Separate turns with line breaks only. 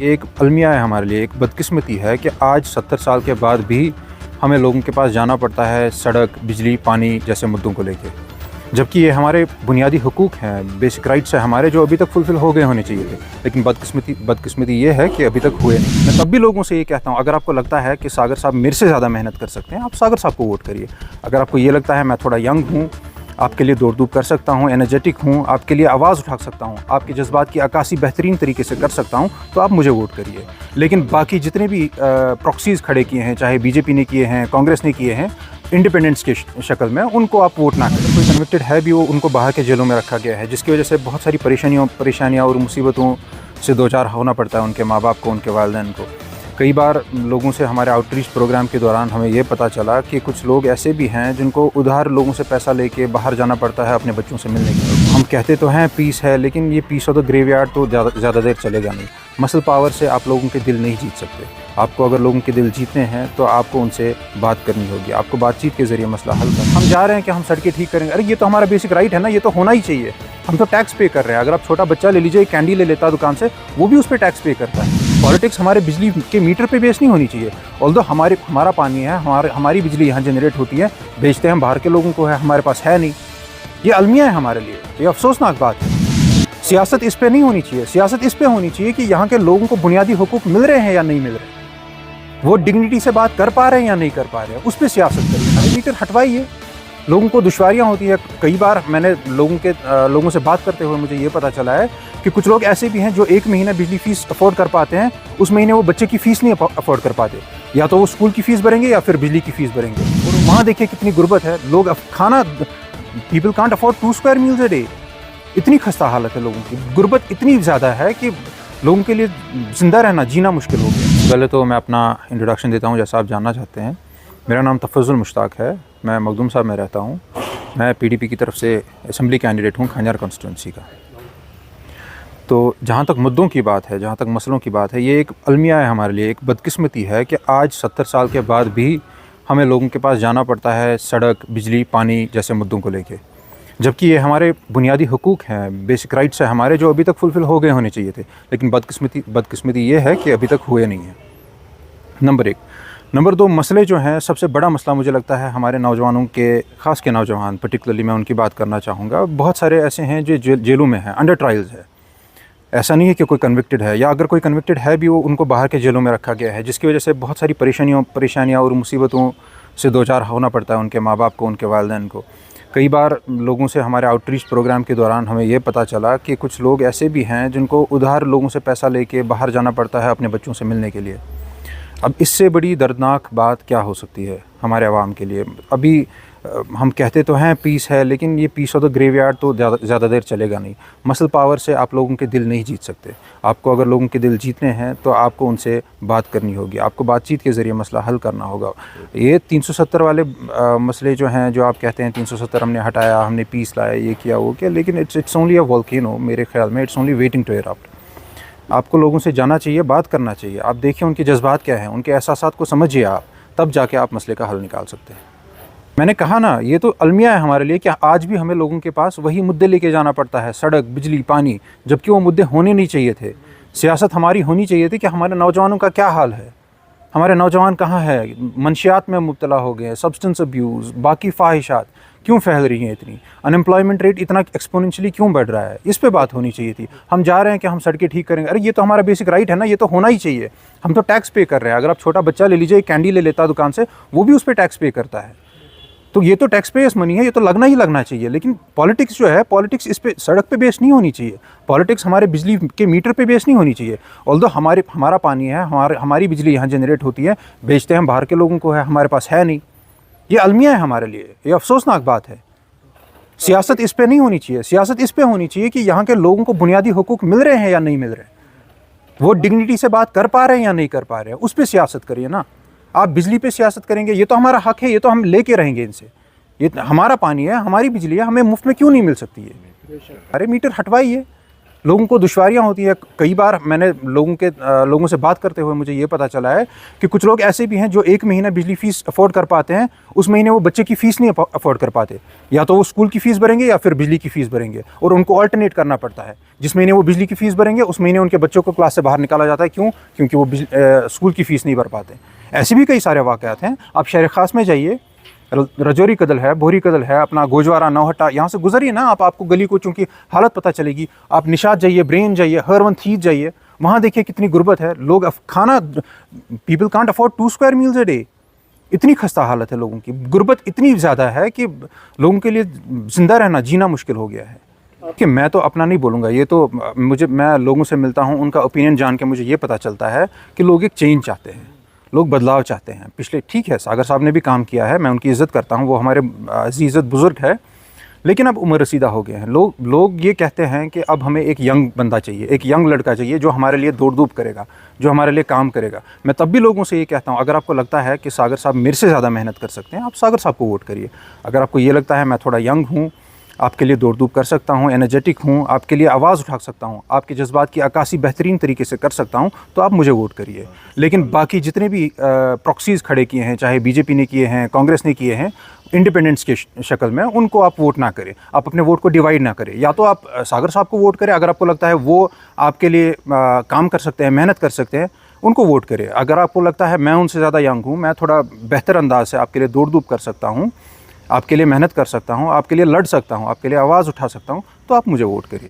ये एक अलमिया है हमारे लिए, एक बदकिस्मती है कि आज 70 साल के बाद भी हमें लोगों के पास जाना पड़ता है सड़क, बिजली, पानी जैसे मुद्दों को लेके, जबकि ये हमारे बुनियादी हुकूक हैं, बेसिक राइट्स हैं हमारे, जो अभी तक फुलफ़िल हो गए होने चाहिए थे। लेकिन बदकिस्मती ये है कि अभी तक हुए नहीं। मैं तब भी लोगों से ये कहता हूँ, अगर आपको लगता है कि सागर साहब मेरे से ज़्यादा मेहनत कर सकते हैं, आप सागर साहब को वोट करिए। अगर आपको ये लगता है मैं थोड़ा यंग हूँ, आपके लिए दौड़ धूप कर सकता हूँ, एनर्जेटिक हूँ, आपके लिए आवाज़ उठा सकता हूँ, आपके जज्बात की अक्कासी बेहतरीन तरीके से कर सकता हूँ, तो आप मुझे वोट करिए। लेकिन बाकी जितने भी प्रॉक्सीज़ खड़े किए हैं, चाहे बीजेपी ने किए हैं, कांग्रेस ने किए हैं, इंडिपेंडेंस के शक्ल में, उनको आप वोट ना करें। कोई कन्विक्टेड है भी, वो उनको बाहर के जेलों में रखा गया है, जिसकी वजह से बहुत सारी परेशानियाँ और मुसीबतों से दो चार होना पड़ता है उनके माँ बाप को, उनके वालिदैन को। कई बार लोगों से हमारे आउटरीच प्रोग्राम के दौरान हमें ये पता चला कि कुछ लोग ऐसे भी हैं जिनको उधार लोगों से पैसा लेके बाहर जाना पड़ता है अपने बच्चों से मिलने के लिए। हम कहते तो हैं पीस है, लेकिन ये पीस ऑफ द ग्रेवयार्ड तो ज़्यादा देर चलेगा नहीं। मसल पावर से आप लोगों के दिल नहीं जीत सकते। आपको अगर लोगों के दिल जीतने हैं तो आपको उनसे बात करनी होगी, आपको बातचीत के ज़रिए मसला हल करना। हम जा रहे हैं कि हम सड़कें ठीक करेंगे, अरे ये तो हमारा बेसिक राइट है ना, ये तो होना ही चाहिए। हम तो टैक्स पे कर रहे हैं। अगर आप छोटा बच्चा ले लीजिए, कैंडी ले लेता दुकान से, वो भी उस पर टैक्स पे करता है। पॉलिटिक्स हमारे बिजली के मीटर पे बेस नहीं होनी चाहिए। ऑल्दो हमारा पानी है, हमारी बिजली यहाँ जनरेट होती है, बेचते हैं हम बाहर के लोगों को, है हमारे पास है नहीं। ये अलमिया है हमारे लिए, ये अफसोसनाक बात है। सियासत इस पे नहीं होनी चाहिए। सियासत इस पे होनी चाहिए कि यहाँ के लोगों को बुनियादी हुकूक मिल रहे हैं या नहीं मिल रहे, वो डिग्निटी से बात कर पा रहे हैं या नहीं कर पा रहे हैं, उस पर सियासत करिए। मीटर हटवाइए। लोगों को दुश्वारियाँ होती है। कई बार मैंने लोगों से बात करते हुए मुझे ये पता चला है कि कुछ लोग ऐसे भी हैं जो एक महीना बिजली फ़ीस अफोर्ड कर पाते हैं, उस महीने वो बच्चे की फ़ीस नहीं अफोर्ड कर पाते। या तो वो स्कूल की फ़ीस भरेंगे या फिर बिजली की फ़ीस भरेंगे। और वहाँ देखिए कितनी गुर्बत है। लोग खाना, people can't afford 2 square meals a day. इतनी खस्ता हालत है लोगों की, गुर्बत इतनी ज़्यादा है कि लोगों के लिए ज़िंदा रहना, जीना मुश्किल हो गया। पहले तो मैं अपना इंट्रोडक्शन देता हूँ, जैसा आप जानना चाहते हैं। मेरा नाम तफज़ुल मुश्ताक है, मैं मखदूम साहब में रहता हूँ। मैं पीडीपी की तरफ से असम्बली कैंडिडेट हूँ खंजार कॉन्स्टिट्यूंसी का। तो जहाँ तक मुद्दों की बात है, जहाँ तक मसलों की बात है, ये एक अलमिया है हमारे लिए, एक बदकिस्मती है कि आज 70 साल के बाद भी हमें लोगों के पास जाना पड़ता है सड़क, बिजली, पानी जैसे मुद्दों को लेके, जबकि ये हमारे बुनियादी हुकूक हैं, बेसिक राइट्स हैं हमारे, जो अभी तक फुलफ़िल हो गए होने चाहिए थे। लेकिन बदकिस्मती ये है कि अभी तक हुए नहीं हैं। नंबर 1। नंबर 2, मसले जो हैं, सबसे बड़ा मसला मुझे लगता है हमारे नौजवानों के, ख़ास के नौजवान पर्टिकुलरली मैं उनकी बात करना चाहूँगा। बहुत सारे ऐसे हैं जो जेलों में हैं, अंडर ट्रायल्स है। ऐसा नहीं है कि कोई कन्विक्टेड है, या अगर कोई कन्विक्टेड है भी, वो उनको बाहर के जेलों में रखा गया है, जिसकी वजह से बहुत सारी परेशानियाँ और मुसीबतों से दो चार होना पड़ता है उनके माँ बाप को, उनके वालिदैन को। कई बार लोगों से हमारे आउटरीच प्रोग्राम के दौरान हमें ये पता चला कि कुछ लोग ऐसे भी हैं जिनको उधार लोगों से पैसा लेके बाहर जाना पड़ता है अपने बच्चों से मिलने के लिए। अब इससे बड़ी दर्दनाक बात क्या हो सकती है हमारे अवाम के लिए। अभी हम कहते तो हैं पीस है, लेकिन ये पीस ऑफ द ग्रेवयार्ड तो ज़्यादा देर चलेगा नहीं। मसल पावर से आप लोगों के दिल नहीं जीत सकते। आपको अगर लोगों के दिल जीतने हैं तो आपको उनसे बात करनी होगी, आपको बातचीत के ज़रिए मसला हल करना होगा। ये 370 वाले मसले जो हैं, जो आप कहते हैं 370 हमने हटाया, हमने पीस लाया, ये किया, वो किया, लेकिन इट्स ओनली अ वोल्केनो। मेरे ख्याल में it's only waiting to erupt. आपको लोगों से जाना चाहिए, बात करना चाहिए। आप देखिए उनके जज्बात क्या हैं, उनके एहसासात को समझिए आप, तब जाके आप मसले का हल निकाल सकते हैं। मैंने कहा ना, ये तो अलमिया है हमारे लिए कि आज भी हमें लोगों के पास वही मुद्दे लेके जाना पड़ता है, सड़क, बिजली, पानी, जबकि वो मुद्दे होने नहीं चाहिए थे। सियासत हमारी होनी चाहिए थी कि हमारे नौजवानों का क्या हाल है, हमारे नौजवान कहाँ है, मंशियात में मुब्तला हो गए हैं, सब्सटेंस अब्यूज़, बाकी ख्वाहिशात क्यों फैल रही हैं इतनी, अनएम्प्लॉयमेंट रेट इतना एक्सपोनेंशियली क्यों बढ़ रहा है, इस पे बात होनी चाहिए थी। हम जा रहे हैं कि हम सड़कें ठीक करेंगे, अरे ये तो हमारा बेसिक राइट है ना, ये तो होना ही चाहिए। हम तो टैक्स पे कर रहे हैं। अगर आप छोटा बच्चा ले लीजिए, कैंडी ले लेता दुकान से, वो भी उस पर टैक्स पे करता है। तो ये तो टैक्स पेयर्स मनी है, ये तो लगना ही लगना चाहिए। लेकिन पॉलिटिक्स जो है, पॉलिटिक्स इस पे सड़क पे बेस नहीं होनी चाहिए। पॉलिटिक्स हमारे बिजली के मीटर पे बेस नहीं होनी चाहिए। ऑल्दो हमारा पानी है, हमारी बिजली यहाँ जनरेट होती है, बेचते हैं हम बाहर के लोगों को, है हमारे पास है नहीं। ये अलमिया है हमारे लिए, ये अफसोसनाक बात है। सियासत इस पे नहीं होनी चाहिए। सियासत इस पे होनी चाहिए कि यहाँ के लोगों को बुनियादी हुकूक मिल रहे हैं या नहीं मिल रहे, वो डिग्निटी से बात कर पा रहे हैं या नहीं कर पा रहे हैं, उस पर सियासत करिए ना। आप बिजली पे सियासत करेंगे, ये तो हमारा हक है, ये तो हम लेके रहेंगे इनसे। ये हमारा पानी है, हमारी बिजली है, हमें मुफ्त में क्यों नहीं मिल सकती है? अरे मीटर हटवाइए। लोगों को दुश्वारियाँ होती हैं। कई बार मैंने लोगों से बात करते हुए मुझे ये पता चला है कि कुछ लोग ऐसे भी हैं जो एक महीना बिजली फ़ीस अफोर्ड कर पाते हैं, उस महीने वो बच्चे की फ़ीस नहीं अफोर्ड कर पाते। या तो वो स्कूल की फ़ीस भरेंगे या फिर बिजली की फ़ीस भरेंगे, और उनको अल्टरनेट करना पड़ता है। जिस महीने वो बिजली की फ़ीस भरेंगे उस महीने उनके बच्चों को क्लास से बाहर निकाला जाता है। क्यों? क्योंकि वो स्कूल की फ़ीस नहीं भर पाते। ऐसे भी कई सारे वाक़यात हैं। आप शहर ख़ास में जाइए, रजौरी कदल है, बोहरी कदल है, अपना गोजवारा, नौहट्टा, यहाँ से गुजरिए ना आपको गली को चूँकि हालत पता चलेगी। आप निशात जाइए, ब्रेन जाइए, हरवन थीज जाइए, वहाँ देखिए कितनी गुर्बत है। लोग खाना, people can't afford 2 square meals a day. इतनी खस्ता हालत है लोगों की, गुर्बत इतनी ज़्यादा है कि लोगों के लिए ज़िंदा रहना, जीना मुश्किल हो गया है। कि मैं तो अपना नहीं बोलूँगा, ये तो मैं लोगों से मिलता हूँ, उनका ओपिनियन जान के मुझे ये पता चलता है कि लोग एक चेंज चाहते हैं, लोग बदलाव चाहते हैं। पिछले, ठीक है, सागर साहब ने भी काम किया है, मैं उनकी इज़्ज़त करता हूँ, वो हमारे अज़ीज़त बुज़ुर्ग है, लेकिन अब उम्र रसीदा हो गए हैं। लोग ये कहते हैं कि अब हमें एक यंग बंदा चाहिए, एक यंग लड़का चाहिए जो हमारे लिए दौड़ धूप करेगा, जो हमारे लिए काम करेगा। मैं तब भी लोगों से ये कहता हूँ, अगर आपको लगता है कि सागर साहब मेरे से ज़्यादा मेहनत कर सकते हैं, आप सागर साहब को वोट करिए। अगर आपको ये लगता है मैं थोड़ा यंग हूँ, आपके लिए दौड़ धूप कर सकता हूँ, एनर्जेटिक हूँ, आपके लिए आवाज़ उठा सकता हूँ, आपके जज्बात की अक्कासी बेहतरीन तरीके से कर सकता हूँ, तो आप मुझे वोट करिए। लेकिन बाकी जितने भी प्रॉक्सीज़ खड़े किए हैं, चाहे बीजेपी ने किए हैं, कांग्रेस ने किए हैं, इंडिपेंडेंट्स के शक्ल में, उनको आप वोट ना करें। आप अपने वोट को डिवाइड ना करें। या तो आप सागर साहब को वोट करें, अगर आपको लगता है वो आपके लिए काम कर सकते हैं, मेहनत कर सकते हैं, उनको वोट करें। अगर आपको लगता है मैं उनसे ज़्यादा यंग हूँ, मैं थोड़ा बेहतर अंदाज से आपके लिए दौड़ धूप कर सकता हूँ, आपके लिए मेहनत कर सकता हूँ, आपके लिए लड़ सकता हूँ, आपके लिए आवाज़ उठा सकता हूँ, तो आप मुझे वोट करिए।